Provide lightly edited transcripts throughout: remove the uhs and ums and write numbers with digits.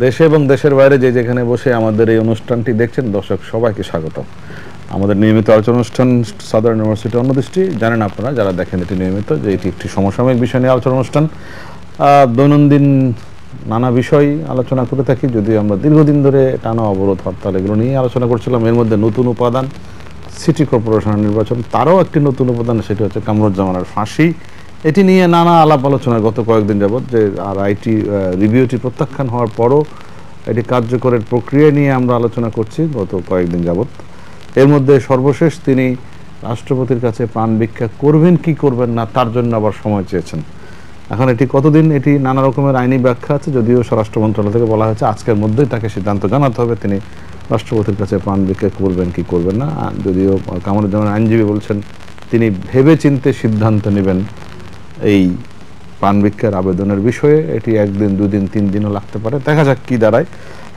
দেশে এবং দেশের বাইরে যে যেখানে বসে আমাদের এই অনুষ্ঠানটি দেখছেন দর্শক সবাইকে স্বাগত। আমাদের নিয়মিত আলোচনা অনুষ্ঠান সাদার্ন ইউনিভার্সিটি অন্যদৃষ্টি। জানেন আপনারা যারা দেখেন এটি নিয়মিত যে এটি একটি সমসাময়িক বিষয় নিয়ে আলোচনা অনুষ্ঠান। দৈনন্দিন নানা বিষয় আলোচনা করে থাকি, যদিও আমরা দীর্ঘদিন ধরে টানা অবরোধ হরতাল এগুলো নিয়ে আলোচনা করছিলাম। এর মধ্যে নতুন উপাদান সিটি কর্পোরেশনের নির্বাচন, তারও একটি নতুন উপাদান, সেটি হচ্ছে কামরুজ্জামানের ফাঁসি। এটি নিয়ে নানা আলাপ আলোচনা গত কয়েকদিন যাবৎ, যে আর আইটি রিভিউটি প্রত্যাখ্যান হওয়ার পরও এটি কার্যকরের প্রক্রিয়া নিয়ে আমরা আলোচনা করছি গত কয়েকদিন যাবৎ। এর মধ্যে সর্বশেষ তিনি রাষ্ট্রপতির কাছে প্রাণ ভিক্ষা করবেন কি করবেন না তার জন্য আবার সময় চেয়েছেন। এখন এটি কতদিন, এটি নানা রকমের আইনি ব্যাখ্যা আছে, যদিও স্বরাষ্ট্র মন্ত্রণালয় থেকে বলা হয়েছে আজকের মধ্যেই তাকে সিদ্ধান্ত জানাতে হবে তিনি রাষ্ট্রপতির কাছে প্রাণ ভিক্ষা করবেন কি করবেন না। যদিও কামরুজ্জামানের আইনজীবী বলছেন তিনি ভেবে চিন্তে সিদ্ধান্ত নেবেন এই প্রাণ ভিক্ষার আবেদনের বিষয়ে। এটি একদিন, দুদিন, 3 দিনও লাগতে পারে, দেখা যাক কি দাঁড়ায়।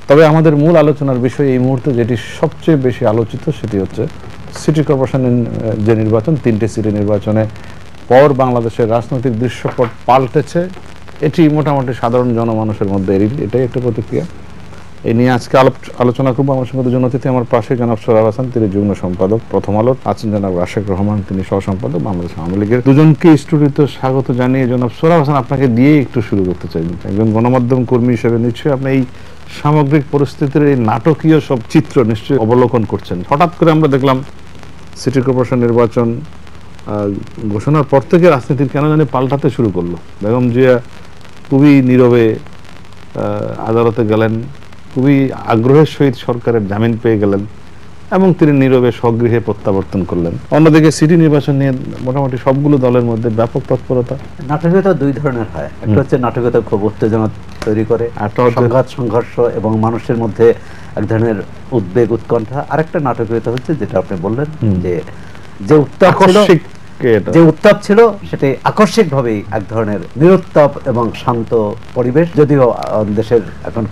তবে আমাদের মূল আলোচনার বিষয় এই মুহূর্তে যেটি সবচেয়ে বেশি আলোচিত সেটি হচ্ছে সিটি কর্পোরেশনের যে নির্বাচন, 3টে সিটি নির্বাচনে পর বাংলাদেশের রাজনৈতিক দৃশ্যপট পাল্টেছে। এটি মোটামুটি সাধারণ জনমানুষের মধ্যে এটাই একটা প্রতিক্রিয়া। এই নিয়ে আজকে আলোচনা করবো। আমার সঙ্গে দুজন অতিথি আমার পাশে, জনাব সোহরাব হাসান, তিনি যুগ্ম সম্পাদক প্রথম আলোর, আছেন জনাব রাশেক রহমান, তিনি সহ সম্পাদক বাংলাদেশ আওয়ামী লীগের। দুজনকে স্টুডিওতে স্বাগত জানিয়ে জনাব সোহরাব হাসান আপনাকে দিয়ে একটু শুরু করতে চাই। একজন গণমাধ্যম কর্মী হিসেবে নিশ্চয়ই আপনি এই সামগ্রিক পরিস্থিতির এই নাটকীয় সব চিত্র নিশ্চয়ই অবলোকন করছেন। হঠাৎ করে আমরা দেখলাম সিটি কর্পোরেশন নির্বাচন ঘোষণার পর থেকে রাজনীতির কেন জানি পাল্টাতে শুরু করলো। বেগম জিয়া খুবই নীরবে আদালতে গেলেন, খুবই আগ্রহের সহিত সরকারের জামিন পেয়ে গেলেন এবং তিনি নীরবে স্বগৃহে প্রত্যাবর্তন করলেন। অন্যদিকে সিটি নির্বাচন নিয়ে মোটামুটি সবগুলো দলের মধ্যে ব্যাপক তৎপরতা। নাটকীয়তা দুই ধরনের হয়, একটা হচ্ছে নাটকীয়তা খুব উত্তেজনা তৈরি করে, সংঘাত সংঘর্ষ এবং মানুষের মধ্যে এক ধরনের উদ্বেগ উৎকণ্ঠা। আরেকটা নাটকীয়তা হচ্ছে যেটা আপনি বললেন যে উত্তাপ ছিল সেটি আকস্মিকভাবেই এক ধরনের নিরুত্তাপ এবং শান্ত পরিবেশ। যদিও দেশের এখন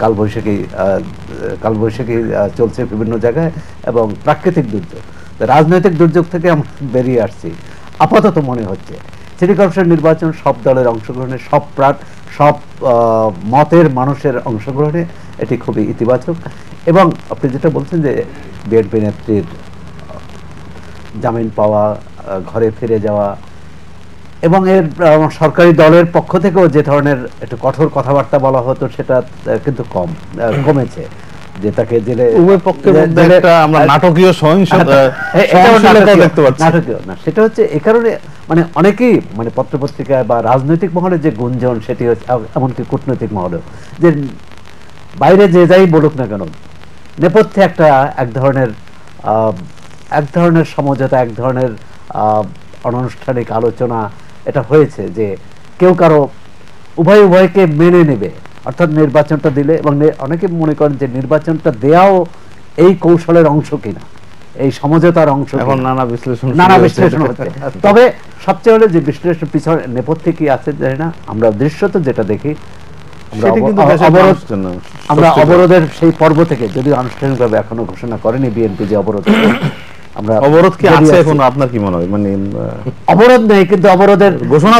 কালবৈশাখী চলছে বিভিন্ন জায়গায় এবং প্রাকৃতিক দুর্যোগ, রাজনৈতিক দুর্যোগ থেকে আমরা বেরিয়ে আসছি আপাতত মনে হচ্ছে। সিটি কর্পোরেশন নির্বাচন সব দলের অংশগ্রহণে, সব মতের মানুষের অংশগ্রহণে এটি খুবই ইতিবাচক। এবং আপনি যেটা বলছেন যে বিএনপি নেত্রীর জামিন পাওয়া, ঘরে ফিরে যাওয়া এবং এর সরকারি দলের পক্ষ থেকেও যে ধরনের একটু কঠোর কথাবার্তা বলা হতো সেটা কিন্তু কমেছে। যে তাকে জেলে উভয় পক্ষের মধ্যে একটা আমরা নাটকীয় সহিংসতা দেখতে পাচ্ছি। নাটকীয় না, সেটা হচ্ছে এই কারণে মানে অনেকেই মানে পত্রপত্রিকায় বা রাজনৈতিক মহলে যে গুঞ্জন, সেটি হচ্ছে এমনকি কূটনৈতিক মহলেও, যে বাইরে যে যাই বলুক না কেন নেপথ্যে এক ধরনের সমঝোতা, এক ধরনের অনানুষ্ঠানিক আলোচনা এটা হয়েছে যে কেউ কারো উভয়কে মেনে নেবে, অর্থাৎ নির্বাচনটা দিলে। এবং অনেকে মনে করেন যে নির্বাচনটা দেওয়াও এই কৌশলের অংশ কিনা, এই সমঝোতার অংশ। এখন নানা বিশ্লেষণ হচ্ছে। তবে সবচেয়ে হলে যে বিশ্লেষণ পিছনে নেপথ্যে কি আছে জানি না, আমরা দৃশ্যত যেটা দেখি, আমরা অবরোধের সেই পর্ব থেকে, যদিও আনুষ্ঠানিকভাবে এখনো ঘোষণা করেনি বিএনপি যে অবরোধ, আমরা অবরোধ কি আছে এখন, আপনার কি মনে হয়? মানে অবরোধ নেই কিন্তু অবরোধের ঘোষণা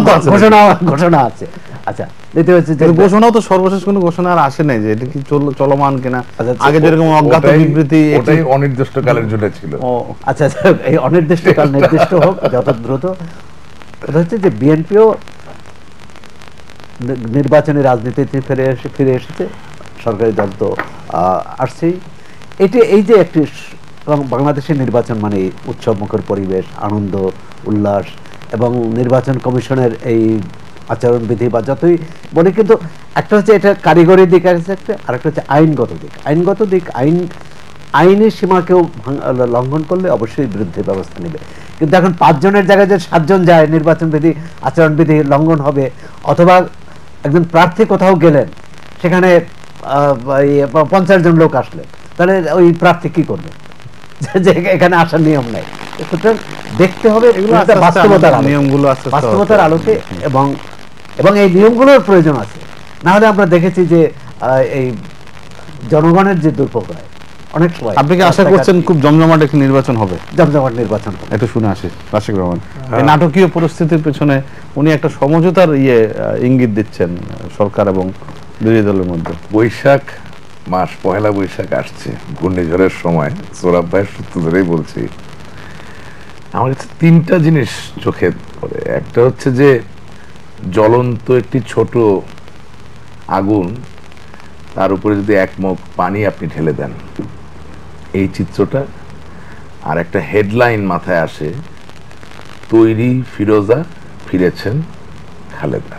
আছে। আচ্ছা, দ্বিতীয় হচ্ছে যে ঘোষণাও তো সর্বশেষ কোনো ঘোষণা আর আসে নাই যে এটা কি চলমান কিনা। আগে যেরকম অজ্ঞাত বিবৃতি, ওটাই অনির্দিষ্টকালের জন্য ছিল। আচ্ছা, এই অনির্দিষ্টকাল নির্দিষ্ট হোক যত দ্রুত। এটা হচ্ছে যে বিএনপিও নির্বাচনী রাজনীতিতে ফিরে এসেছে, সরকারি দল তো আসছেই। এই যে একটি বাংলাদেশের নির্বাচন মানে উৎসবমুখর পরিবেশ, আনন্দ উল্লাস এবং নির্বাচন কমিশনের এই আচরণবিধি বা যতই বলি, কিন্তু একটা হচ্ছে এটা কারিগরি দিক আছে একটা, আর একটা হচ্ছে আইনগত দিক। আইনের সীমাকেও লঙ্ঘন করলে অবশ্যই বিরুদ্ধে ব্যবস্থা নেবে। কিন্তু এখন 5 জনের জায়গায় যে 7 জন যায়, নির্বাচন বিধি আচরণবিধি লঙ্ঘন হবে। অথবা একজন প্রার্থী কোথাও গেলেন, সেখানে 50 জন লোক আসলেন, তাহলে ওই প্রার্থী কি করবে? যে এখানে আসার নিয়ম নাই। সুতরাং দেখতে হবে বাস্তবতার আলোকে এবং এই নিয়মগুলোর প্রয়োজন আছে। না হলে আমরা দেখেছি যে এই জনগণের যে দুর্ভোগ হয় অনেক সময়। আপনি কি আশা করছেন খুব জমজমাট একটি নির্বাচন হবে? জমজমাট নির্বাচন হবে। একটু শুনে আসি রাশেক রহমান। এই নাটকীয় পরিস্থিতির পেছনে উনি একটা সমঝোতার ইঙ্গিত দিচ্ছেন সরকার এবং বিরোধী দলের মধ্যে। বৈশাখ মাস পহেলা বৈশাখ আসছে, ঘূর্ণিঝড়ের সময়। সৌরভ ভাইয়ের সূত্র ধরেই বলছি, আমার কাছে তিনটা জিনিস চোখে পড়ে। একটা হচ্ছে যে জ্বলন্ত একটি ছোট আগুন, তার উপরে যদি এক মগ পানি আপনি ঢেলে দেন, এই চিত্রটা। আর একটা হেডলাইন মাথায় আসে, তৈরি ফিরোজা, ফিরেছেন খালেদা।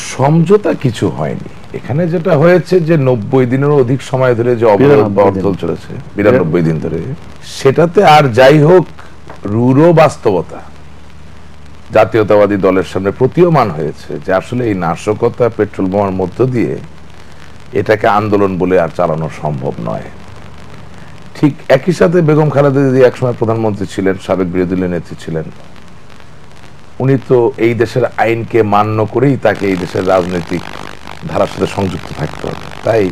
সমঝোতা কিছু হয়নি এখানে। যেটা হয়েছে যে 90 দিনেরও অধিক সময় ধরে যে অবরোধ বা অর্ধল চলেছে, 92 দিন ধরে, সেটাতে আর যাই হোক রূঢ় বাস্তবতা জাতীয়তাবাদী দলের সামনে প্রতীয়মান হয়েছে যে আসলে এই নাশকতা, পেট্রোল বোমার মধ্য দিয়ে এটাকে আন্দোলন বলে আর চালানো সম্ভব নয়। ঠিক একই সাথে বেগম খালেদা জিয়া একসময় প্রধানমন্ত্রী ছিলেন, সাবেক বিরোধী দলীয় নেত্রী ছিলেন, উনি তো এই দেশের আইনকে মান্য করেই তাকে এই দেশের রাজনৈতিক ধারার সাথে সংযুক্ত থাকতে হবে। তাই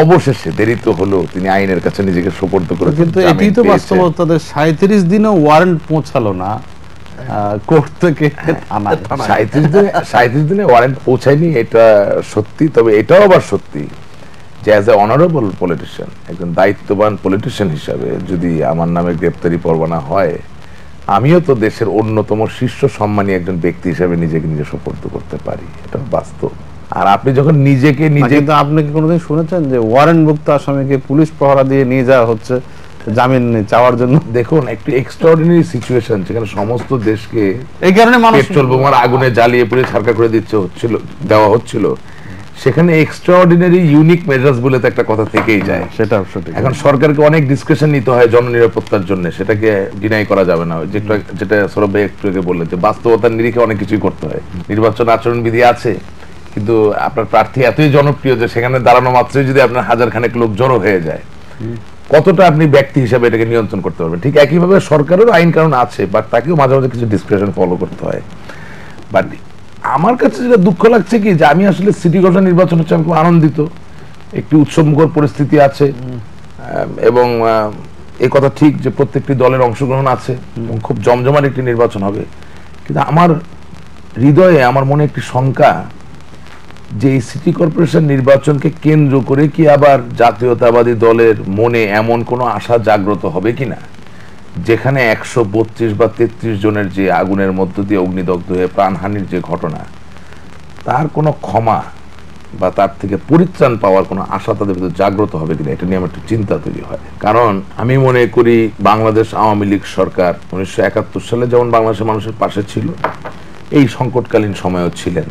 অবশেষে দেরিতে হলেও তিনি আইনের কাছে নিজেকে সোপর্দ করে। কিন্তু এটি তো বাস্তবতা, 37 দিনও ওয়ারেন্ট পৌঁছালো না কোর্ট থেকে থানায়। 37 দিনে ওয়ারেন্ট পৌঁছায়নি, এটা সত্যি। তবে এটাও আবার সত্যি যে অ্যাজ এ অনারেবল পলিটিশিয়ান, একজন দায়িত্ববান পলিটিশিয়ান হিসাবে যদি আমার নামে গ্রেপ্তারি পরোয়ানা হয়, আমিও তো দেশের অন্যতম শীর্ষ সম্মানী একজন ব্যক্তি হিসেবে নিজেকে নিজে সোপর্দ করতে পারি, এটা বাস্তব। আর আপনি যখন নিজেকে নিজে, কিন্তু আপনি কি কোনোদিন শুনেছেন যে ওয়ারেন্টভুক্ত আসামিকে পুলিশ পাহারা দিয়ে নিয়ে যাওয়া হচ্ছে জামিন চাওয়ার জন্য? দেখুন, একটি এক্সট্রাঅর্ডিনারি সিচুয়েশন যেখানে সমস্ত দেশকে এই কারণে পেট্রোল বোমার আগুনে জ্বালিয়ে পুড়ে ছারকা করে দেওয়া হচ্ছিল, সেখানে এক্সট্রাঅর্ডিনারি ইউনিক মেজার্স বলে তো একটা কথা থেকেই যায়। সেটা সঠিক। এখন সরকারকে অনেক ডিসকাশন নিতে হয় জননিরাপত্তার জন্য, সেটাকে ডিনাই করা যাবে না। যেটা সৌরভ ভাই একটু আগে বললেন যে বাস্তবতার নিরিখে অনেক কিছুই করতে হয়। নির্বাচন আচরণ বিধি আছে, কিন্তু আপনার প্রার্থী এতই জনপ্রিয় যে সেখানে দাঁড়ানো মাত্রই যদি আপনার হাজার খানেক লোক জড়ো হয়ে যায়, কতটা আপনি ব্যক্তি হিসাবে এটাকে নিয়ন্ত্রণ করতে পারবেন? ঠিক একইভাবে সরকারেরও আইন কানুন আছে, বাট তাকেও মাঝে মাঝে কিছু ডিসক্রিপশন ফলো করতে হয়। বাট আমার কাছে যেটা দুঃখ লাগছে কি, যে আমি আসলে সিটি কর্পোরেশন নির্বাচন হচ্ছে, আমি খুব আনন্দিত, একটি উৎসবমুখর পরিস্থিতি আছে, এবং এই কথা ঠিক যে প্রত্যেকটি দলের অংশগ্রহণ আছে এবং খুব জমজমাট একটি নির্বাচন হবে। কিন্তু আমার হৃদয়ে, আমার মনে একটি শঙ্কা যে এই সিটি কর্পোরেশন নির্বাচনকে কেন্দ্র করে কি আবার জাতীয়তাবাদী দলের মনে এমন কোনো আশা জাগ্রত হবে কিনা, যেখানে 132 বা 33 জনের যে আগুনের মধ্য দিয়ে অগ্নিদগ্ধ হয়ে প্রাণহানির যে ঘটনা, তার কোনো ক্ষমা বা তার থেকে পরিত্রাণ পাওয়ার কোনো আশা তাদের ভিতরে জাগ্রত হবে কিনা, এটা নিয়ে আমার একটু চিন্তা তৈরি হয়। কারণ আমি মনে করি বাংলাদেশ আওয়ামী লীগ সরকার 1971 সালে যেমন বাংলাদেশের মানুষের পাশে ছিল, এই সংকটকালীন সময়ও ছিলেন,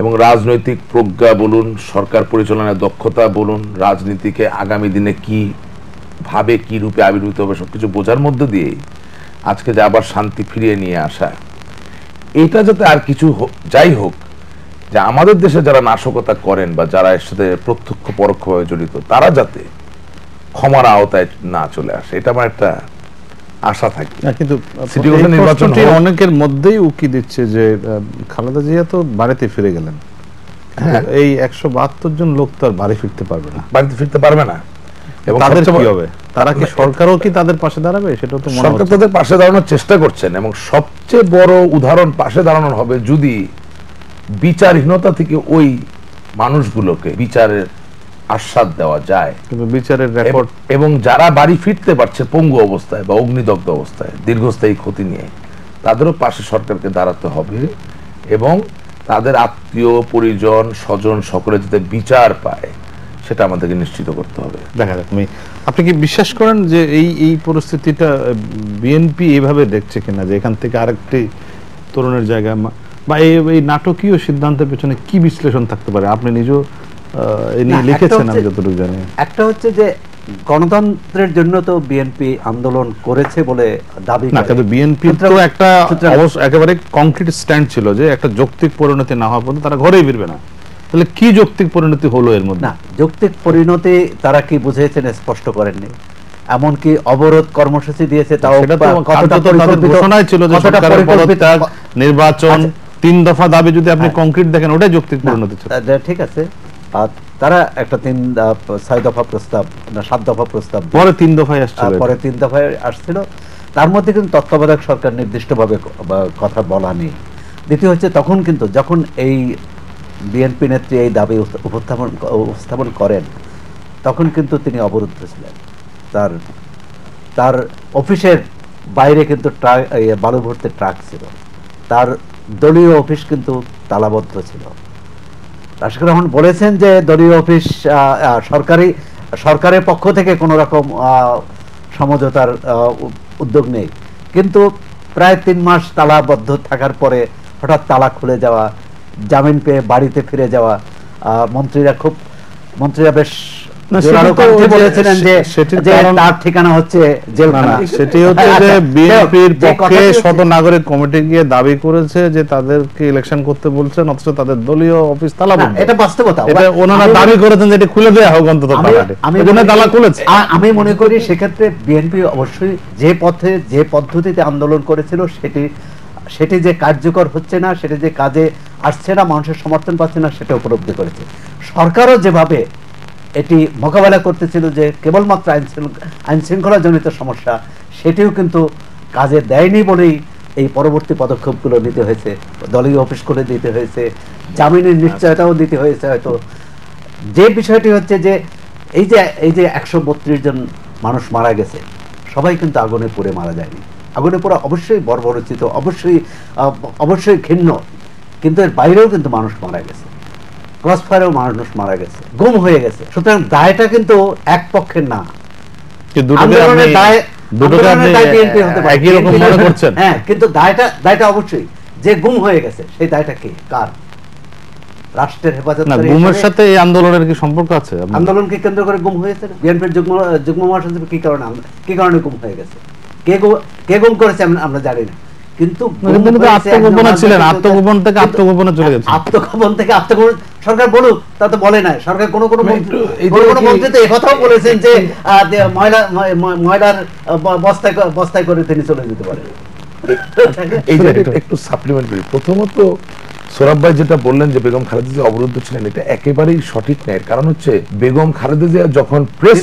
এবং রাজনৈতিক প্রজ্ঞা বলুন, সরকার পরিচালনার দক্ষতা বলুন, রাজনীতিকে আগামী দিনে কি ভাবে কি রূপে আবির্ভূত হবে সবকিছু বোঝার মধ্য দিয়ে আজকে যে আবার শান্তি ফিরিয়ে নিয়ে আসা, এটা যাতে আর কিছু যাই হোক, যে আমাদের দেশে যারা নাশকতা করেন বা যারা এর সাথে প্রত্যক্ষ পরোক্ষভাবে জড়িত, তারা যাতে ক্ষমার আওতায় না চলে আসে, এটা আমার একটা আশা থাকে। কিন্তু সিটি কর্পোরেশন নির্বাচন অনেকের মধ্যেই উকি দিচ্ছে যে খালেদা জিয়া তো বাড়িতে ফিরে গেলেন, এই 172 জন লোক তো আর বাড়ি ফিরতে পারবে না, বাড়িতে ফিরতে পারবে না। এবং তাদের কি হবে? তারা কি, সরকারও কি তাদের পাশে দাঁড়াবে? সেটা তো সরকার তাদের পাশে দাঁড়ানোর চেষ্টা করছেন, এবং সবচেয়ে বড় উদাহরণ পাশে দাঁড়ানোর হবে যদি বিচারহীনতা থেকে ওই মানুষগুলোকে বিচারের আশ্বাদ দেওয়া যায়। কিন্তু বিচারের রেকর্ড, এবং যারা বাড়ি ফিরতে পারছে পঙ্গু অবস্থায় বা অগ্নিদগ্ধ অবস্থায় দীর্ঘস্থায়ী ক্ষতি নিয়ে, তাদেরও পাশে সরকারকে দাঁড়াতে হবে, এবং তাদের আত্মীয় পরিজন স্বজন সকলে যাতে বিচার পায় সেটা আমাদেরকে নিশ্চিত করতে হবে। দেখা যাক। আপনি কি বিশ্বাস করেন যে এই পরিস্থিতিটা বিএনপি এইভাবে দেখছে কিনা, যে এখান থেকে আরেকটি তরুণের জায়গা, বা এই নাটকীয় সিদ্ধান্তের পেছনে কি বিশ্লেষণ থাকতে পারে? আপনি নিজেও লিখেছেন, আমি যতটুকু জানি। একটা হচ্ছে যে গণতন্ত্রের জন্য তো বিএনপি আন্দোলন করেছে বলে দাবি না, কিন্তু বিএনপির তো একটা একেবারে কংক্রিট স্ট্যান্ড ছিল যে একটা যৌক্তিক পরিণতি না হওয়া পর্যন্ত তারা ঘরেই ফিরবে না। তাহলে কি যৌক্তিক পরিণতি হলো এর মধ্যে? না, যৌক্তিক পরিণতি তারা কি বুঝেছেন স্পষ্ট করেননি। এমনকি অবরোধ কর্মসূচি দিয়েছে, তাও ঘোষণায় ছিল যে সরকারের পদত্যাগ, নির্বাচন, 3 দফা দাবি যদি আপনি কংক্রিট দেখেন, ওটাই যৌক্তিক পরিণতি ছিল। ঠিক আছে, তারা একটা 6 দফা প্রস্তাব না 7 দফা প্রস্তাব, পরে 3 দফায় আসছিল, পরে 3 দফায় আসছিল। তার মধ্যে কিন্তু তত্ত্বাবধায়ক সরকার নির্দিষ্টভাবে কথা বলা নেই। দ্বিতীয় হচ্ছে তখন কিন্তু যখন এই বিএনপি নেত্রী এই দাবি উপস্থাপন করেন, তখন কিন্তু তিনি অবরুদ্ধ ছিলেন। তার তার অফিসের বাইরে কিন্তু বালু ভর্তি ট্রাক ছিল, তার দলীয় অফিস কিন্তু তালাবদ্ধ ছিল। রাশিদুর রহমান বলেছেন যে দলীয় অফিস সরকারের পক্ষ থেকে কোনো রকম সমঝোতার উদ্যোগ নেই, কিন্তু প্রায় 3 মাস তালাবদ্ধ থাকার পরে হঠাৎ তালা খুলে যাওয়া, জামিন পেয়ে বাড়িতে ফিরে যাওয়া, মন্ত্রীরা বেশ বলেছিলেন যে তার ঠিকানা হচ্ছে জেলখানা। সেটি হচ্ছে যে বিএনপির পক্ষে শত নাগরিক কমিটি গিয়ে দাবি করেছে যে তাদেরকে ইলেকশন করতে বলছেন, অথচ তাদের দলীয় অফিস তালাবদ্ধ। এটা বাস্তবতা, এটা ওনারা দাবি করেছেন যে এটা খুলে দেওয়া হোক অন্তত তালাটি, এজন্য তালা খুলেছে। আমি মনে করি সেক্ষেত্রে বিএনপি অবশ্যই যে পদ্ধতিতে আন্দোলন করেছিল সেটি যে কার্যকর হচ্ছে না, সেটি যে কাজে আসছে না, মানুষের সমর্থন পাচ্ছে না, সেটা উপলব্ধি করেছে। সরকারও যেভাবে এটি মোকাবেলা করতেছিল যে কেবলমাত্র আইন শৃঙ্খলা জনিত সমস্যা, সেটিও কিন্তু কাজে দেয়নি বলেই এই পরবর্তী পদক্ষেপগুলো নিতে হয়েছে। দলীয় অফিস করে দিতে হয়েছে, জামিনের নিশ্চয়তাও দিতে হয়েছে। হয়তো যে বিষয়টি হচ্ছে যে এই যে 132 জন মানুষ মারা গেছে, সবাই কিন্তু আগুনে পুড়ে মারা যায়নি। আগুনে পুড়ে অবশ্যই বর্বরচিত, অবশ্যই ঘৃণ্য, কিন্তু এর বাইরেও কিন্তু মানুষ মারা গেছে, ক্রসফায়ারেও মানুষ মারা গেছে, গুম হয়ে গেছে। সুতরাং দায়টা কিন্তু এক পক্ষের না। হ্যাঁ, কিন্তু দায়টা অবশ্যই যে গুম হয়ে গেছে, সেই দায়টা কে, কার? রাষ্ট্রের হেফাজত। গুমের সাথে এই আন্দোলনের কি সম্পর্ক আছে? আন্দোলনকে কেন্দ্র করে গুম হয়েছে না? বিএনপির যুগ্ম মহাসচিব কি কারণে গুম হয়ে গেছে, কে গুম করেছে আমরা জানি না, কিন্তু আত্মগোপনে ছিলেন, আত্মগোপন থেকে আত্মগোপনে চলে গেছে। আত্মগোপন থেকে আত্মগোপন সরকার বলুক, তা তো বলে নাই। সরকার কোনো মন্ত্রী তো একথাও বলেছেন যে ময়লার বস্তায় করে তিনি চলে যেতে পারেন। এই যে একটু সাপ্লিমেন্টারি, প্রথমত সোহরাব ভাই যেটা বললেন যে বেগম খালেদা জিয়া অবরুদ্ধ ছিলেন, এটা একেবারেই সঠিক নয়। কারণ হচ্ছে বেগম খালেদা জিয়া যখন প্রেস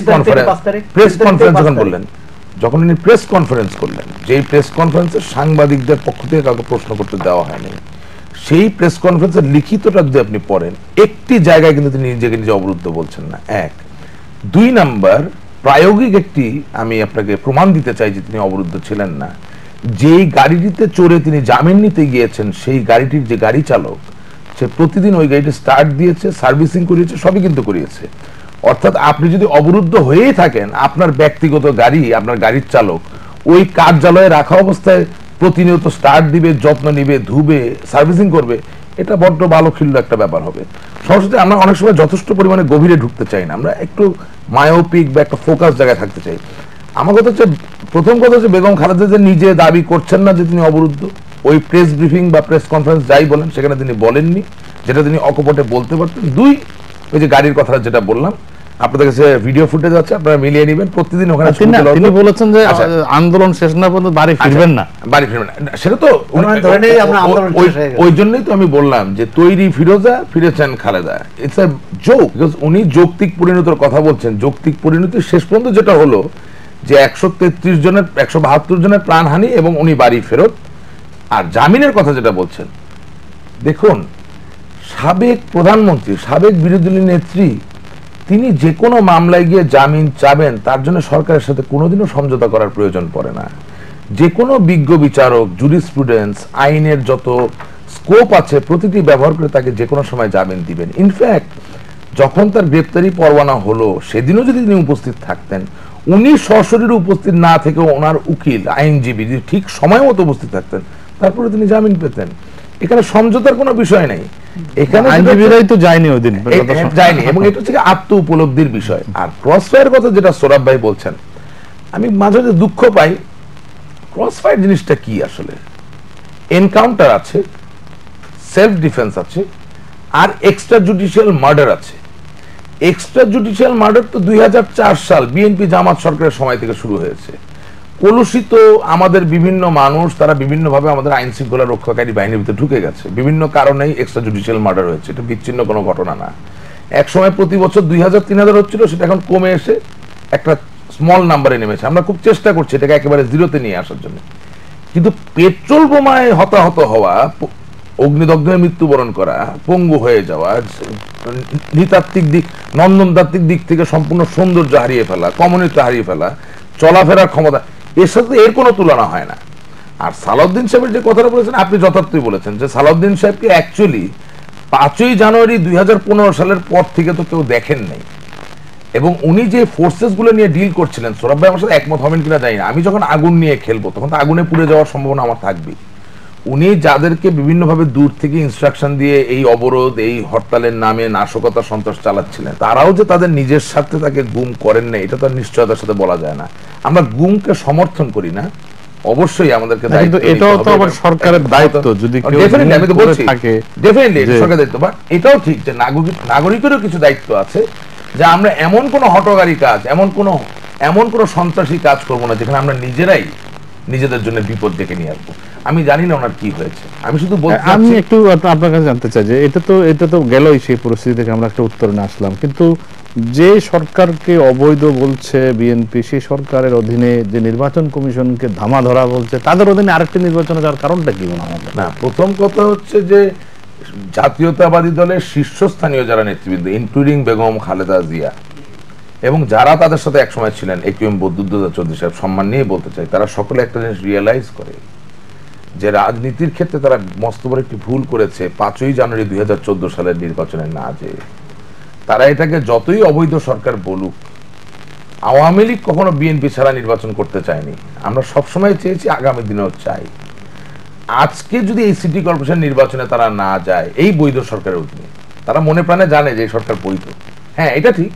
কনফারেন্স যখন উনি প্রেস কনফারেন্স করলেন, যেই প্রেস কনফারেন্সে সাংবাদিকদের পক্ষ থেকে কাউকে প্রশ্ন করতে দেওয়া হয়নি, সেই প্রেস কনফারেন্সের লিখিতটা যদি আপনি পড়েন, একটি জায়গায় কিন্তু তিনি নিজেকে নিজে অবরুদ্ধ বলছেন না। 1, 2 নাম্বার, প্রায়োগিক একটি আমি আপনাকে প্রমাণ দিতে চাই যে তিনি অবরুদ্ধ ছিলেন না। যেই গাড়িটিতে চড়ে তিনি জামিন নিতে গিয়েছেন, সেই গাড়িটির যে গাড়ি চালক, সে প্রতিদিন ওই গাড়িটি স্টার্ট দিয়েছে, সার্ভিসিং করিয়েছে, সবই কিন্তু করিয়েছে। অর্থাৎ আপনি যদি অবরুদ্ধ হয়েই থাকেন, আপনার ব্যক্তিগত গাড়ি, আপনার গাড়ির চালক ওই কার্যালয়ে রাখা অবস্থায় প্রতিনিয়ত স্টার্ট দিবে, যত্ন নিবে, ধুবে, সার্ভিসিং করবে, এটা বড্ড বালখিল্য একটা ব্যাপার হবে। সরাসরি আমরা অনেক সময় যথেষ্ট পরিমাণে গভীরে ঢুকতে চাই না, আমরা একটু মায়োপিক বা একটা ফোকাস জায়গায় থাকতে চাই। আমার কথা হচ্ছে, প্রথম কথা হচ্ছে বেগম খালেদা জিয়া নিজে দাবি করছেন না যে তিনি অবরুদ্ধ। ওই প্রেস ব্রিফিং বা প্রেস কনফারেন্স যাই বলেন, সেখানে তিনি বলেননি, যেটা তিনি অকপটে বলতে পারতেন। 2, ওই যে গাড়ির কথা যেটা বললাম, আপনাদের কাছে ভিডিও ফুটেজ আছে, আপনারা মিলিয়ে নেবেন। প্রতিদিন ওখানে তিনি বলেছেন যে আন্দোলন শেষ না পর্যন্ত বাড়ি ফিরবেন না। সেটা তো ওই জন্যই তো আমি বললাম যে তৈরি ফিরোজা, ফিরেছেন Khaleda. It's a joke, because উনি যৌক্তিক পরিণতির কথা বলছেন। যৌক্তিক পরিণতি শেষ পর্যন্ত যেটা হলো যে 172 জনের প্রাণহানি এবং উনি বাড়ি ফেরত। আর জামিনের কথা যেটা বলছেন, দেখুন, সাবেক প্রধানমন্ত্রী, সাবেক বিরোধী নেত্রী, তিনি যে কোনো মামলায় গিয়ে জামিন চাবেন, তার জন্য সরকারের সাথে কোনোদিনও সমঝোতা করার প্রয়োজন পড়ে না। যে কোনো বিজ্ঞ বিচারক, জুরিসপ্রুডেন্স, আইনের যত স্কোপ আছে, প্রতিটি ব্যবহার করে তাকে যে কোনো সময় জামিন দিবেন। ইনফ্যাক্ট যখন তার গ্রেপ্তারি পরোয়ানা হলো, সেদিনও যদি তিনি উপস্থিত থাকতেন, উনি সশরীরে উপস্থিত না থেকে ওনার উকিল, আইনজীবী যদি ঠিক সময় মতো উপস্থিত থাকতেন, তারপরে তিনি জামিন পেতেন। এখানে সমঝোতার কোনো বিষয় নেই, এখানে আইনজীবীরাই তো যায়নি ওই দিন, যায়নি, এবং এটা হচ্ছে আত্ম উপলব্ধির বিষয়। আর ক্রসফায়ার কথা যেটা সোহরাব ভাই বলছেন, আমি মাঝে মাঝে দুঃখ পাই। ক্রসফায়ার জিনিসটা কি আসলে? এনকাউন্টার আছে, সেলফ ডিফেন্স আছে, আর এক্সট্রা জুডিশিয়াল মার্ডার আছে। এক্সট্রা জুডিশিয়াল মার্ডার তো 2004 সাল বিএনপি জামাত সরকারের সময় থেকে শুরু হয়েছে। কলুষিত আমাদের বিভিন্ন মানুষ, তারা বিভিন্নভাবে আমাদের আইন শৃঙ্খলা রক্ষাকারী বাহিনীর ভিতরে ঢুকে গেছে, বিভিন্ন কারণেই এক্সট্রা জুডিশিয়াল মার্ডার হয়েছে। এটা বিচ্ছিন্ন কোনো ঘটনা না। এক সময় প্রতি বছর 2000-3000 হচ্ছিল, সেটা এখন কমে এসে একটা স্মল নাম্বারে নেমেছে। আমরা খুব চেষ্টা করছি এটাকে একেবারে জিরোতে নিয়ে আসার জন্য। কিন্তু পেট্রোল বোমায় হতাহত হওয়া অগ্নিদগ্ধ হয়ে মৃত্যুবরণ করা, পঙ্গু হয়ে যাওয়া, নৃতাত্ত্বিক দিক নন্দনতাত্ত্বিক দিক থেকে সম্পূর্ণ সৌন্দর্য হারিয়ে ফেলা, কমনীয়তা হারিয়ে ফেলা, চলাফেরার ক্ষমতা, এর সাথে এর কোনো তুলনা হয় না। আর সালাউদ্দিন সাহেবের যে কথাটা বলেছেন আপনি যথার্থই বলেছেন, যে সালাউদ্দিন সাহেবকে অ্যাকচুয়ালি 5ই জানুয়ারি 2015 সালের পর থেকে তো কেউ দেখেন নাই, এবং উনি যে ফোর্সেস গুলো নিয়ে ডিল করছিলেন, সৌরভ ভাই আমার সাথে একমত হবেন কিনা জানি না, আমি যখন আগুন নিয়ে খেলবো তখন তো আগুনে পুড়ে যাওয়ার সম্ভাবনা আমার থাকবে। উনি যাদেরকে বিভিন্নভাবে দূর থেকে ইনস্ট্রাকশন দিয়ে এই অবরোধ, এই হরতালের নামে নাশকতা সন্ত্রাস চালাচ্ছিলেন, তারাও যে তাদের নিজের স্বার্থে তাকে গুম করেন না, এটা তো নিশ্চয়তার সাথে বলা যায় না। আমরা গুমকে সমর্থন করি না, অবশ্যই আমাদেরকে কিন্তু এটাও তো আবার সরকারের দায়িত্ব, যদি কেউ আমি তো বলছি থাকে ডেফিনেটলি এটা সরকারের দায়িত্ব, বাট এটাও ঠিক যে নাগরিকেরও কিছু দায়িত্ব আছে, যে আমরা এমন কোনো হঠকারী কাজ, এমন কোনো সন্ত্রাসী কাজ করব না যেখানে আমরা নিজেরাই নিজেদের জন্য বিপদ ডেকে নিয়ে আসবো। আমি জানি না ওনার কি হয়েছে, আমি শুধু আমি একটু আপনার কাছে জানতে চাই যে এটা তো গেলই সেই পরিস্থিতি থেকে আমরা একটা উত্তর নিয়ে আসলাম, কিন্তু যে সরকারকে অবৈধ বলছে বিএনপি, সেই সরকারের অধীনে যে নির্বাচন কমিশনকে ধামা ধরা বলছে, তাদের অধীনে আরেকটি নির্বাচনে যাওয়ার কারণটা কি মনে হয়? না, প্রথম কথা হচ্ছে যে জাতীয়তাবাদী দলের শীর্ষস্থানীয় যারা নেতৃবৃন্দ, ইনক্লুডিং বেগম খালেদা জিয়া, এবং যারা তাদের সাথে একসময় ছিলেন, একিউএম বদরুদ্দোজা চৌধুরী সাহেব, সম্মান নিয়ে বলতে চাই, তারা সকলে একটা জিনিস রিয়েলাইজ করে যে রাজনীতির ক্ষেত্রে তারা মস্ত বড় একটি ভুল করেছে 5ই জানুয়ারি 2014 সালের নির্বাচনে না যেয়ে। তারা এটাকে যতই অবৈধ সরকার বলুক, আওয়ামী লীগ কখনো বিএনপি ছাড়া নির্বাচন করতে চায়নি, আমরা সবসময় চেয়েছি, আগামী দিনেও চাই। আজকে যদি এই সিটি কর্পোরেশন নির্বাচনে তারা না যায় এই বৈধ সরকারের অধীনে, তারা মনে প্রাণে জানে যে এই সরকার বৈধ, হ্যাঁ এটা ঠিক,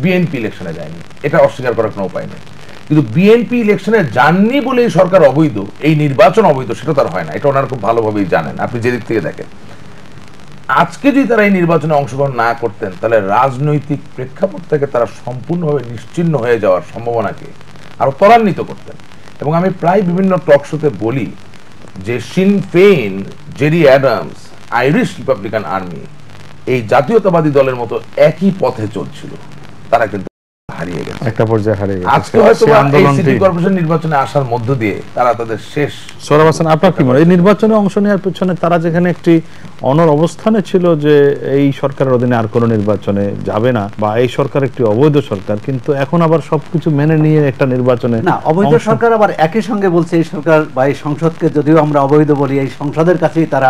বিএনপি ইলেকশনে যায়নি, এটা অস্বীকার করার কোনো উপায় নেই, কিন্তু বিএনপি ইলেকশনে যাননি বলে এই সরকার অবৈধ, এই নির্বাচন অবৈধ, সেটা তার হয় না, এটা ওনারা খুব ভালোভাবেই জানেন, আপনি যে দিক থেকে দেখেন। আজকে যদি তারা এই নির্বাচনে অংশগ্রহণ না করতেন, তাহলে রাজনৈতিক প্রেক্ষাপট থেকে তারা সম্পূর্ণভাবে নিশ্চিহ্ন হয়ে যাওয়ার সম্ভাবনাকে আরো ত্বরান্বিত করতেন। এবং আমি প্রায় বিভিন্ন টক শোতে বলি যে Sinn Fein, Gerry Adams, Irish Republican Army এই জাতীয়তাবাদী দলের মতো একই পথে চলছিল, তারা কিন্তু হারিয়ে গেছে, একটা পর্যায়ে হারিয়ে গেছে। আজকে হয়তো এই সিটি কর্পোরেশন নির্বাচনে আসার মধ্য দিয়ে তারা তাদের শেষ। সোহরাব হাসান, আপনার কি মনে হয় এই নির্বাচনে অংশ নেওয়ার পেছনে তারা যেখানে একটি অনর অবস্থানে ছিল যে এই সরকারের অধীনে আর কোনো নির্বাচনে যাবে না, বা এই সরকার একটি অবৈধ সরকার, কিন্তু এখন আবার সবকিছু মেনে নিয়ে একটা নির্বাচনে না, অবৈধ সরকার আবার একই সঙ্গে বলছে এই সরকার বা এই সংসদকে যদিও আমরা অবৈধ বলি, এই সংসদের কাছেই তারা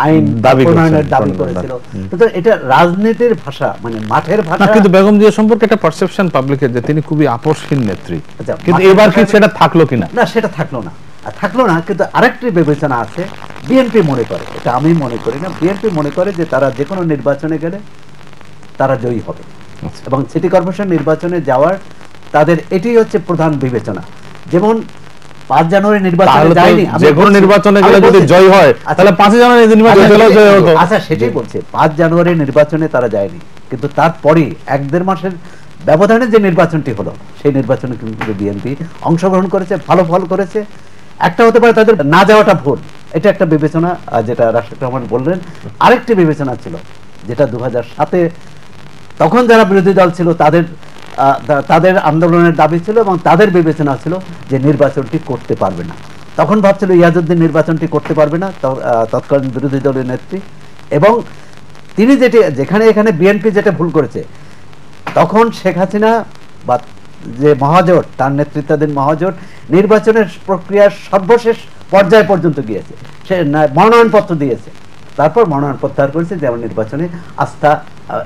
আইন প্রণয়নের দাবি করেছিল, কিন্তু এটা রাজনীতির ভাষা, মানে মাঠের ভাষা। কিন্তু বেগম জিয়া সম্পর্কে একটা পারসেপশন পাবলিকের যে তিনি খুবই আপোষহীন নেত্রী, কিন্তু এবার কি সেটা থাকলো কিনা? না, সেটা থাকলো না, কিন্তু আরেকটি বিবেচনা আছে, বিএনপি মনে করে, এটা আমি মনে করি না, বিএনপি মনে করে যে তারা যে কোনো নির্বাচনে গেলে তারা জয়ী হবে, এবং সিটি কর্পোরেশন নির্বাচনে যাওয়ার তাদের এটাই হচ্ছে প্রধান বিবেচনা। যেমন 5 জানুয়ারি নির্বাচনে যায়নি, যে কোনো নির্বাচনে গেলে যদি জয় হয় তাহলে 5 জানুয়ারি নির্বাচনে জয় হতো। আচ্ছা, সেটাই বলছে, 5 জানুয়ারি নির্বাচনে তারা যায়নি, কিন্তু তারপরে 1-1.5 মাসের ব্যবধানে যে নির্বাচনটি হলো, সেই নির্বাচনে কিন্তু বিএনপি অংশগ্রহণ করেছে, ভালো ফল করেছে। একটা হতে পারে তাদের না যাওয়াটা ভুল, এটা একটা বিবেচনা, যেটা রাশেদ রহমান বললেন। আরেকটি বিবেচনা ছিল, যেটা 2007-এ তখন যারা বিরোধী দল ছিল তাদের আন্দোলনের দাবি ছিল, এবং তাদের বিবেচনা ছিল যে নির্বাচনটি করতে পারবে না। তখন ভাবছিল ইয়াজউদ্দিন নির্বাচনটি করতে পারবে না, তৎকালীন বিরোধী দলের নেত্রী, এবং তিনি যেখানে এখানে বিএনপি যেটা ভুল করেছে, তখন শেখ হাসিনা বা যে মহাজোট, তার নেতৃত্বাধীন মহাজোট নির্বাচনের প্রক্রিয়ার সর্বশেষ পর্যায় পর্যন্ত গিয়েছে, সে মনোনয়নপত্র দিয়েছে, তারপর মনোনয়ন প্রত্যাহার করেছে, যেমন নির্বাচনে আস্থা,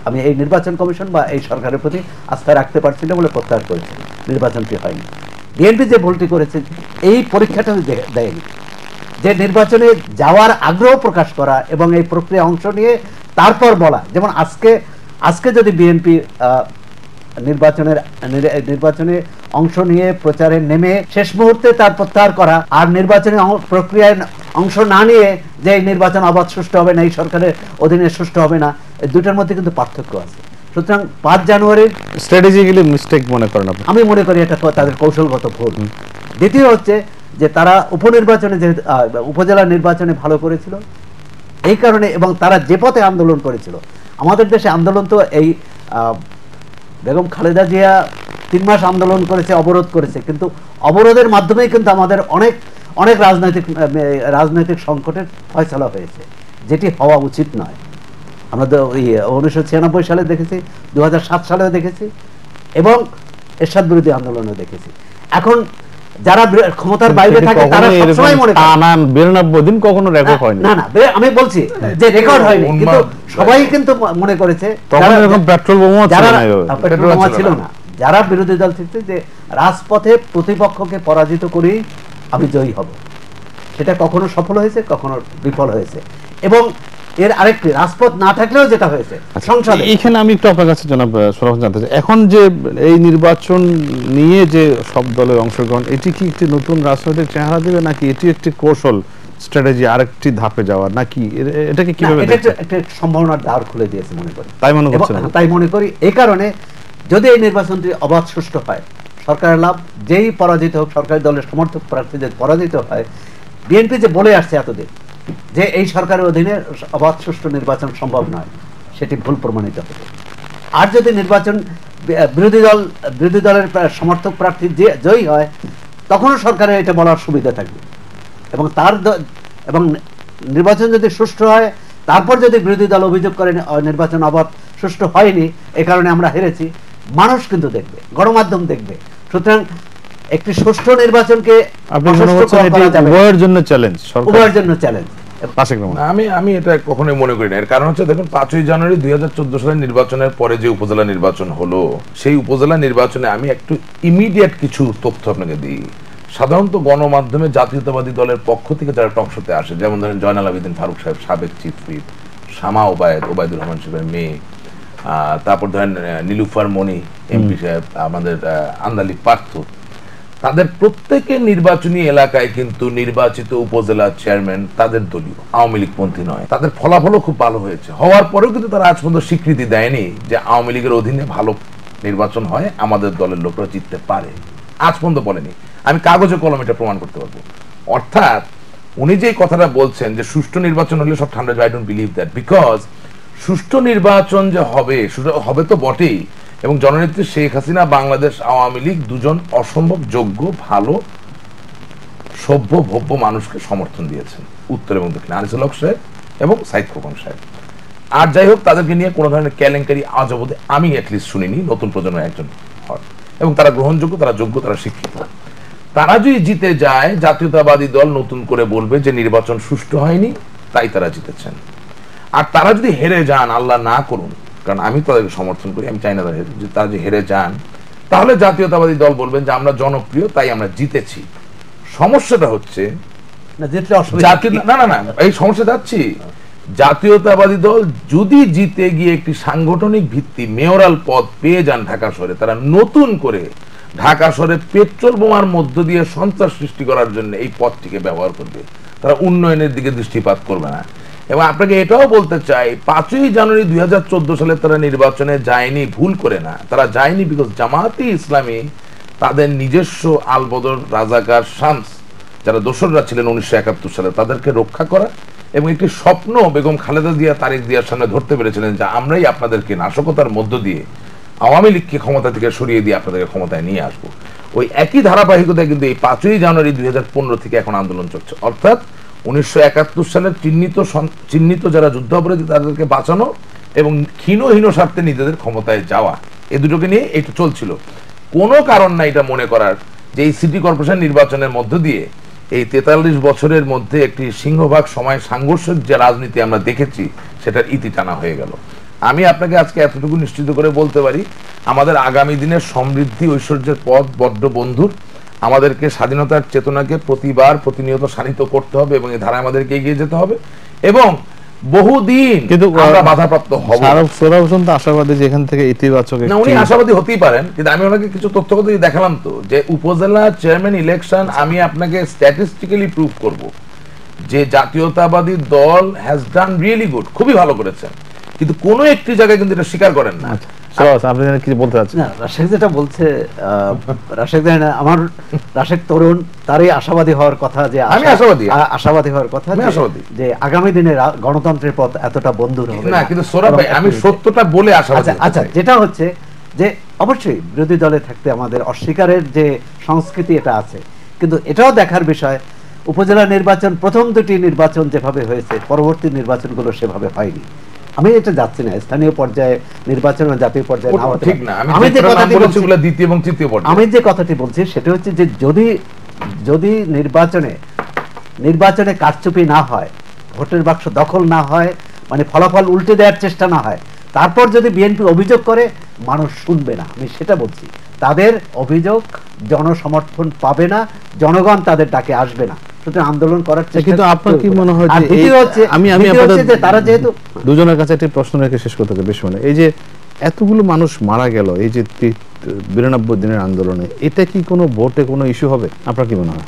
আমি এই নির্বাচন কমিশন বা এই সরকারের প্রতি আস্থা রাখতে পারছি না বলে প্রত্যাহার করেছে, নির্বাচনটি হয়নি। বিএনপি যে ভুলটি করেছে, এই পরীক্ষাটা দেয়নি, যে নির্বাচনে যাওয়ার আগ্রহ প্রকাশ করা এবং এই প্রক্রিয়া অংশ নিয়ে তারপর বলা। যেমন আজকে যদি বিএনপি নির্বাচনে অংশ নিয়ে প্রচারে নেমে শেষ মুহূর্তে তার প্রত্যাহার করা, আর নির্বাচনী প্রক্রিয়ায় অংশ না নিয়ে যে এই নির্বাচন অবাধ সুষ্ঠু হবে না, এই সরকারের অধীনে সুষ্ঠু হবে না, এই দুটার মধ্যে কিন্তু পার্থক্য আছে। সুতরাং 5 জানুয়ারির স্ট্র্যাটেজিক্যালি মিস্টেক মনে করেন আপনি? আমি মনে করি এটা তাদের কৌশলগত ভুল। দ্বিতীয় হচ্ছে যে তারা উপনির্বাচনে, যে উপজেলা নির্বাচনে ভালো করেছিল এই কারণে, এবং তারা যে পথে আন্দোলন করেছিল, আমাদের দেশে আন্দোলন তো এই বেগম খালেদা জিয়া 3 মাস আন্দোলন করেছে, অবরোধ করেছে, কিন্তু অবরোধের মাধ্যমেই কিন্তু আমাদের অনেক রাজনৈতিক সংকটের ফয়সালা হয়েছে। যেটি হওয়া উচিত নয়। আমরা 1996 সালে দেখেছি, 2007 সালেও দেখেছি, এবং এরশাদ বিরোধী আন্দোলনে দেখেছি। এখন যারা ক্ষমতার বাইরে থাকে তারা সবসময় মনে করে 92 দিন কখনো রেকর্ড হয়নি। না না, আমি বলছি যে রেকর্ড হয়নি, কিন্তু সবাই কিন্তু মনে করেছে তখন এরকম পেট্রোল বোমা ছিল না, যারা বিরোধী দল থেকে, যে রাজপথে প্রতিপক্ষকে পরাজিত করেই আমি জয়ী হব। সেটা কখনো সফল হয়েছে, কখনো বিফল হয়েছে। এবং এর আরেকটি, রাজপথ না থাকলেও যেটা হয়েছে সংসদে। এইখানে আমি একটু আপনার কাছে জনাব সোহরাব জানতে চাই, এখন যে এই নির্বাচন নিয়ে যে সব দলের অংশগ্রহণ, এটি কি একটি নতুন রাজনৈতিক চেহারা দেবে, নাকি এটি একটি কৌশল স্ট্র্যাটেজি আরেকটি ধাপে যাওয়ার, নাকি এটাকে কিভাবে দেখছেন? একটা সম্ভাবনার দ্বার খুলে দিয়েছে মনে করি, তাই মনে করছেন? তাই মনে করি। এই কারণে যদি এই নির্বাচনটি অবাধ সুষ্ঠু হয়, সরকারের লাভ, যেই পরাজিত হোক, সরকারি দলের সমর্থক প্রার্থী যদি পরাজিত হয়, বিএনপি যে বলে আসছে এতদিন যে এই সরকারের অধীনে অবাধ সুষ্ঠু নির্বাচন সম্ভব নয়, সেটি ভুল প্রমাণিত হবে। আর যদি নির্বাচন বিরোধী দলের সমর্থক প্রার্থী যে জয়ী হয়, তখনও সরকারের এটা বলার সুবিধা থাকবে। এবং নির্বাচন যদি সুষ্ঠু হয়, তারপর যদি বিরোধী দল অভিযোগ করে নির্বাচন অবাধ সুষ্ঠু হয়নি, এ কারণে আমরা হেরেছি, মানুষ কিন্তু দেখবে, গণমাধ্যম দেখবে। সুতরাং একটি সুষ্ঠু নির্বাচনকে উভয়ের জন্য চ্যালেঞ্জ, উভয়ের জন্য চ্যালেঞ্জ। আমি এটা কখনোই মনে করি না। এর কারণ হচ্ছে, দেখুন 5ই জানুয়ারি 2014 সালের নির্বাচনের পরে যে উপজেলা নির্বাচন হলো, সেই উপজেলা নির্বাচনে আমি একটু ইমিডিয়েট কিছু তথ্য আপনাকে দিই। সাধারণত গণমাধ্যমে জাতীয়তাবাদী দলের পক্ষ থেকে যারা টকশোতে আসে, যেমন ধরেন জয়নাল আবেদিন ফারুক সাহেব, সাবেক চিফ হুইপ, শামা ওবায়দুর রহমান সাহেবের মেয়ে, তারপর ধরেন নীলুফার মনি এমপি সাহেব, আমাদের আন্দালি পার্থ, তাদের প্রত্যেকের নির্বাচনী এলাকায় কিন্তু নির্বাচিত উপজেলা চেয়ারম্যান তাদের দলীয়, আওয়ামী লীগ পন্থী নয়। তাদের ফলাফলও খুব ভালো হয়েছে। হওয়ার পরেও কিন্তু তারা আজ পর্যন্ত স্বীকৃতি দেয়নি যে আওয়ামী লীগের অধীনে ভালো নির্বাচন হয়, আমাদের দলের লোকরা জিততে পারে, আজ পর্যন্ত বলেনি। আমি কাগজে কলমে এটা প্রমাণ করতে পারবো। অর্থাৎ উনি যে কথাটা বলছেন যে সুষ্ঠু নির্বাচন হলে সব ঠান্ডা, I don't believe that, because সুষ্ঠু নির্বাচন যে হবে তো বটেই, এবং জননেত্রী শেখ হাসিনা, বাংলাদেশ আওয়ামী লীগ দুজন অসম্ভব যোগ্য, ভালো, সভ্য, ভব্য মানুষকে সমর্থন দিয়েছেন, উত্তর এবং দক্ষিণ, আনিসুল হক সাহেব এবং সাইদ খোকন সাহেব। আর যাই হোক, তাদেরকে নিয়ে কোনো ধরনের কেলেঙ্কারি আজ অবধি আমি অ্যাটলিস্ট শুনিনি নতুন প্রজন্মের একজন হয়, এবং তারা গ্রহণযোগ্য, তারা যোগ্য, তারা শিক্ষিত। তারা যদি জিতে যায়, জাতীয়তাবাদী দল নতুন করে বলবে যে নির্বাচন সুষ্ঠু হয়নি, তাই তারা জিতেছেন। আর তারা যদি হেরে যান, আল্লাহ না করুন, কারণ আমি তাদেরকে সমর্থন করি, আমি চাই না তারা যে হেরে যান, তাহলে জাতীয়তাবাদী দল বলবেন যে আমরা জনপ্রিয়, তাই আমরা জিতেছি। সমস্যাটা হচ্ছে না, এই সমস্যা যাচ্ছি, জাতীয়তাবাদী দল যদি জিতে গিয়ে একটি সাংগঠনিক ভিত্তি মেয়রাল পদ পেয়ে যান ঢাকা শহরে, তারা নতুন করে ঢাকা শহরে পেট্রোল বোমার মধ্য দিয়ে সন্ত্রাস সৃষ্টি করার জন্য এই পথটিকে ব্যবহার করবে। তারা উন্নয়নের দিকে দৃষ্টিপাত করবে না। এবং আপনাকে এটাও বলতে চাই, 5ই জানুয়ারি 2014 সালে তারা নির্বাচনে যায়নি ভুল করে না, তারা যায়নি বিকজ জামায়াতে ইসলামী তাদের নিজস্ব আলবদর, রাজাকার, শামস, যারা দোসররা ছিলেন 1971 সালে, তাদেরকে রক্ষা করা, এবং একটি স্বপ্ন বেগম খালেদা জিয়া, তারেক জিয়ার সামনে ধরতে পেরেছিলেন যে আমরাই আপনাদেরকে নাশকতার মধ্য দিয়ে আওয়ামী লীগকে ক্ষমতা থেকে সরিয়ে দিয়ে আপনাদেরকে ক্ষমতায় নিয়ে আসবো। ওই একই ধারাবাহিকতায় কিন্তু এই 5ই জানুয়ারি 2015 থেকে এখন আন্দোলন চলছে। অর্থাৎ 1971 সালের চিহ্নিত যারা যুদ্ধাপরাধী তাদেরকে বাঁচানো এবং ক্ষীণ স্বার্থে নিজেদের ক্ষমতায় যাওয়া, এই দুটোকে নিয়ে এটা চলছিল। কোনো কারণ নাই এটা মনে করার যে এই সিটি কর্পোরেশন নির্বাচনের মধ্য দিয়ে এই 43 বছরের মধ্যে একটি সিংহভাগ সময় সাংঘর্ষিক যে রাজনীতি আমরা দেখেছি, সেটার ইতি টানা হয়ে গেল। আমি আপনাকে আজকে এতটুকু নিশ্চিত করে বলতে পারি, আমাদের আগামী দিনের সমৃদ্ধি ঐশ্বর্যের পথ বড্ড বন্ধুর। আমাদেরকে স্বাধীনতার চেতনাকে প্রতিনিয়ত শানিত করতে হবে, এবং এই ধারায় আমাদেরকে এগিয়ে যেতে হবে, এবং বহুদিন কিন্তু আমরা বাধাপ্রাপ্ত হব। আশাবাদী যে এখান থেকে ইতিবাচক, না উনি আশাবাদী হতেই পারেন, কিন্তু আমি ওনাকে কিছু তথ্য কথা দেখালাম তো, যে উপজেলা চেয়ারম্যান ইলেকশন আমি আপনাকে স্ট্যাটিস্টিক্যালি প্রুভ করব যে জাতীয়তাবাদী দল হ্যাজ ডান রিয়েলি গুড, খুবই ভালো করেছেন, কিন্তু কোন একটি জায়গায় কিন্তু এটা স্বীকার করেন না। আপনি কি বলতে চাচ্ছেন? না, রাশেদ যেটা বলছে, আমার রাশেদ তরুণ, তারই আশাবাদী হওয়ার কথা, যে আমি আশাবাদী হওয়ার কথা যে আগামী দিনে গণতন্ত্রের পথ এতটা বন্ধুর হবে না। কিন্তু সোহরাব ভাই, আমি সত্যটা বলে আশাবাদী। আচ্ছা, যেটা হচ্ছে যে অবশ্যই বিরোধী দলে থাকতে আমাদের অস্বীকারের যে সংস্কৃতি এটা আছে, কিন্তু এটাও দেখার বিষয় উপজেলা নির্বাচন, প্রথম দুটি নির্বাচন যেভাবে হয়েছে, পরবর্তী নির্বাচনগুলো সেভাবে হয়নি। আমি এটা যাচ্ছি না, স্থানীয় পর্যায়ে নির্বাচন ও জাতীয় পর্যায়ে ওটা না হতে ঠিক পারে। না। আমি যে কথাটি বলেছি বলছি, ওগুলো দ্বিতীয় এবং তৃতীয় পর্যায়ে। আমি যে কথাটি বলছি সেটা হচ্ছে যে যদি নির্বাচনে কারচুপি না হয়, ভোটের বাক্স দখল না হয়, মানে ফলাফল উল্টে দেওয়ার চেষ্টা না হয়, তারপর যদি বিএনপি অভিযোগ করে, মানুষ শুনবে না। আমি সেটা বলছি, তাদের অভিযোগ জনসমর্থন পাবে না, জনগণ তাদের ডাকে আসবে না, সুতরাং আন্দোলন করার চেষ্টা। কিন্তু আপনার কি মনে হয় যে আমি তারা যেহেতু দুজনের কাছে একটি প্রশ্ন রেখে শেষ করতে চাই, বেশি মানে এই যে এতগুলো মানুষ মারা গেল এই যে 92 দিনের আন্দোলনে, এটা কি কোনো ভোটে কোনো ইস্যু হবে? আপনার কি মনে হয়?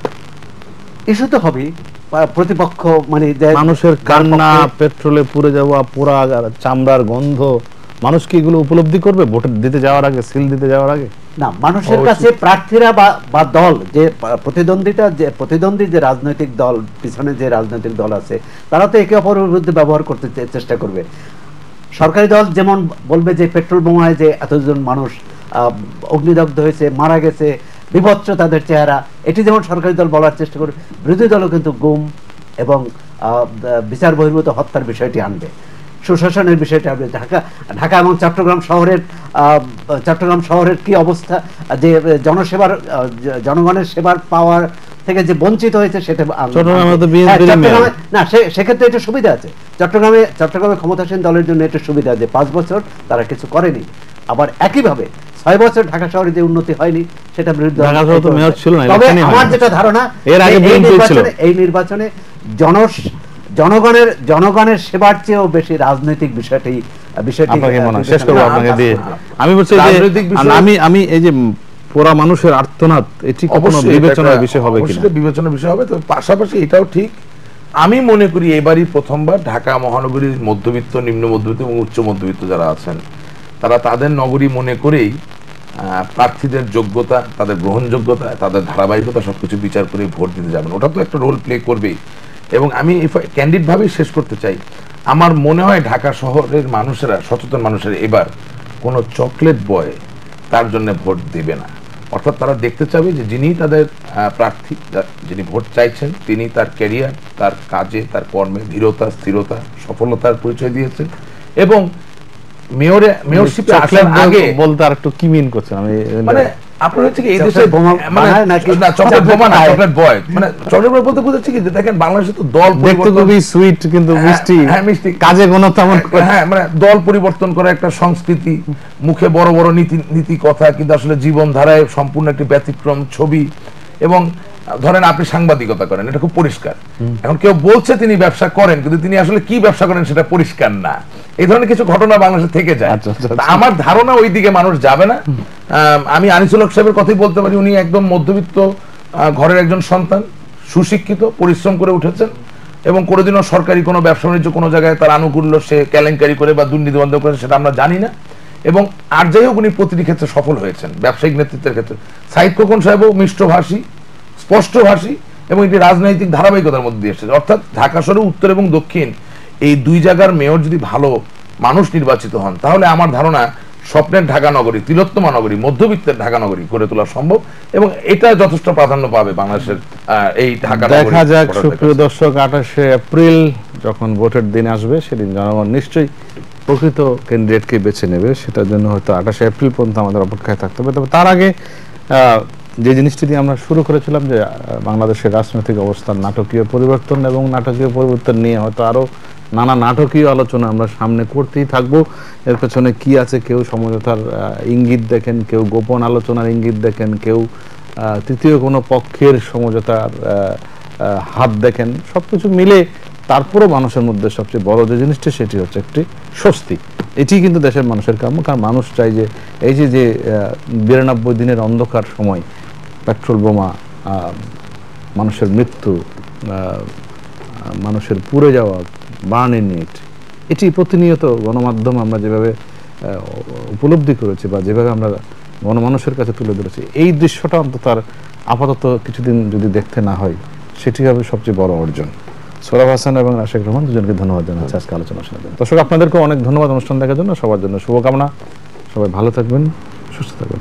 ইস্যু তো হবেই। প্রতিপক্ষ মানে মানুষের কান্না, পেট্রোলে পুড়ে যাওয়া, পোড়া চামড়ার গন্ধ, মানুষ কি এগুলো উপলব্ধি করবে ভোট দিতে যাওয়ার আগে, সিল দিতে যাওয়ার আগে? না, মানুষের কাছে প্রার্থীরা বা দল যে প্রতিদ্বন্দ্বী যে রাজনৈতিক দল, পিছনে যে রাজনৈতিক দল আছে, তারা তো একে অপরের বিরুদ্ধে ব্যবহার করতে চেষ্টা করবে। সরকারি দল যেমন বলবে যে পেট্রোল বোমায় যে এতজন মানুষ অগ্নিদগ্ধ হয়েছে, মারা গেছে, বিভৎস তাদের চেহারা, এটি যেমন সরকারি দল বলার চেষ্টা করবে, বিরোধী দলও কিন্তু গুম এবং বিচার বহির্ভূত হত্যার বিষয়টি আনবে, সুশাসনের বিষয়টা আনবে। ঢাকা এবং চট্টগ্রাম শহরের কি অবস্থা, যে জনগণের সেবার পাওয়ার থেকে যে বঞ্চিত হয়েছে সেটা না, সেক্ষেত্রে এটা সুবিধা আছে। চট্টগ্রামে ক্ষমতাসীন দলের জন্য এটা সুবিধা আছে, 5 বছর তারা কিছু করেনি। আবার একইভাবে 6 বছর ঢাকা শহরে যে উন্নতি হয়নি সেটা বিরুদ্ধে। তবে আমার যেটা ধারণা, এই নির্বাচনে জনগণের সেবার চেয়েও বেশি রাজনৈতিক বিষয়টি শেষ করবো আপনাকে দিয়ে। আমি বলছি আমি এই যে পুরা মানুষের আর্তনাদ, এটি কখনো বিবেচনার বিষয় হবে কিনা? বিবেচনার বিষয় হবে। তবে পাশাপাশি এটাও ঠিক, আমি মনে করি এবারই প্রথমবার ঢাকা মহানগরীর মধ্যবিত্ত, নিম্ন মধ্যবিত্ত এবং উচ্চ মধ্যবিত্ত যারা আছেন, তারা তাদের নগরী মনে করেই প্রার্থীদের যোগ্যতা, তাদের গ্রহণযোগ্যতা, তাদের ধারাবাহিকতা সবকিছু বিচার করে ভোট দিতে যাবেন। ওটা তো একটা রোল প্লে করবেই। এবং আমি ক্যান্ডিড ভাবেই শেষ করতে চাই, আমার মনে হয় ঢাকা শহরের মানুষেরা, সচেতন মানুষেরা এবার কোনো চকলেট বয় তার জন্য ভোট দেবে না। অর্থাৎ তারা দেখতে চাবে যে যিনি তাদের প্রার্থী, যিনি ভোট চাইছেন, তিনি তার ক্যারিয়ার, তার কাজে, তার কর্মে ধীরতা, স্থিরতা, সফলতার পরিচয় দিয়েছেন। এবং মেয়রশিপে আসার আগে বলতে আর একটু কি মিন করছেন? আমি মানে আপনার হচ্ছে কি এই দেশে চকলেট বোমা না, চকলেট বয়, মানে চকলেট বয় বলতে বুঝাচ্ছি কি, দেখেন বাংলাদেশে তো দল খুবই সুইট কিন্তু মিষ্টি, মিষ্টি, কাজে কোনো তেমন, হ্যাঁ, মানে দল পরিবর্তন করা একটা সংস্কৃতি, মুখে বড় বড় নীতি কথা, কিন্তু আসলে জীবনধারায় সম্পূর্ণ একটি ব্যতিক্রম ছবি। এবং ধরেন আপনি সাংবাদিকতা করেন, এটা খুব পরিষ্কার। এখন কেউ বলছে তিনি ব্যবসা করেন, কিন্তু তিনি আসলে কি ব্যবসা করেন সেটা পরিষ্কার না। এই ধরনের কিছু ঘটনা বাংলাদেশে থেকে যায়। আমার ধারণা ওই দিকে মানুষ যাবে না। আমি আনিসুল হক সাহেবের কথাই বলতে পারি, উনি একদম মধ্যবিত্ত ঘরের একজন সন্তান, সুশিক্ষিত, পরিশ্রম করে উঠেছেন এবং কোনোদিনও সরকারি কোনো ব্যবসা বাণিজ্য কোনো জায়গায় তার আনুকূল্য সে কেলেঙ্কারি করে বা দুর্নীতি বন্ধ করে সেটা আমরা জানি না। এবং আর যাই হোক উনি প্রতিটি ক্ষেত্রে সফল হয়েছেন, ব্যবসায়িক নেতৃত্বের ক্ষেত্রে। সাইদ খোকন সাহেবও মিষ্টভাষী, স্পষ্টভাষী এবং এটি রাজনৈতিক ধারাবাহিকতার মধ্যে দিয়ে এসেছে। অর্থাৎ ঢাকা শহরে উত্তর এবং দক্ষিণ এই দুই জায়গার মেয়র যদি ভালো মানুষ নির্বাচিত হন, তাহলে আমার ধারণা স্বপ্নের ঢাকা নগরী, তিলোত্তমা নগরী, মধ্যবিত্তের ঢাকা নগরী করে তোলা সম্ভব এবং এটা যথেষ্ট প্রাধান্য পাবে বাংলাদেশের এই ঢাকা। দেখা যাক সুপ্রিয় দর্শক, 28শে এপ্রিল যখন ভোটের দিন আসবে, সেদিন জনগণ নিশ্চয়ই প্রকৃত ক্যান্ডিডেটকে বেছে নেবে। সেটার জন্য হয়তো 28শে এপ্রিল পর্যন্ত আমাদের অপেক্ষায় থাকতে হবে। তবে তার আগে যে জিনিসটি দিয়ে আমরা শুরু করেছিলাম, যে বাংলাদেশের রাজনৈতিক অবস্থার নাটকীয় পরিবর্তন, এবং নাটকীয় পরিবর্তন নিয়ে হয়তো আরো নানা নাটকীয় আলোচনা আমরা সামনে করতেই থাকবো। এর পেছনে কি আছে, কেউ সমঝোতার ইঙ্গিত দেখেন, কেউ গোপন আলোচনার ইঙ্গিত দেখেন, কেউ তৃতীয় কোনো পক্ষের সমঝোতার হাত দেখেন। সবকিছু মিলে তারপরও মানুষের মধ্যে সবচেয়ে বড় যে জিনিসটা, সেটি হচ্ছে একটি স্বস্তি। এটি কিন্তু দেশের মানুষের কাম্য। কারণ মানুষ চাই যে এই যে 92 দিনের অন্ধকার সময়, পেট্রোল বোমা, মানুষের মৃত্যু, মানুষের পুড়ে যাওয়া, বার্নিং ইট, এটি প্রতিনিয়ত গণমাধ্যম আমরা যেভাবে উপলব্ধি করেছি বা যেভাবে আমরা গণমানুষের কাছে তুলে ধরেছি, এই দৃশ্যটা অন্তত আর আপাতত কিছুদিন যদি দেখতে না হয়, সেটি হবে সবচেয়ে বড় অর্জন। সোহরাব হাসান এবং রাশেক রহমান দুজনকে ধন্যবাদ জানাচ্ছি আজকে আলোচনা শোনার জন্য। দর্শক আপনাদেরকে অনেক ধন্যবাদ অনুষ্ঠান দেখার জন্য। সবার জন্য শুভকামনা, সবাই ভালো থাকবেন, সুস্থ থাকবেন।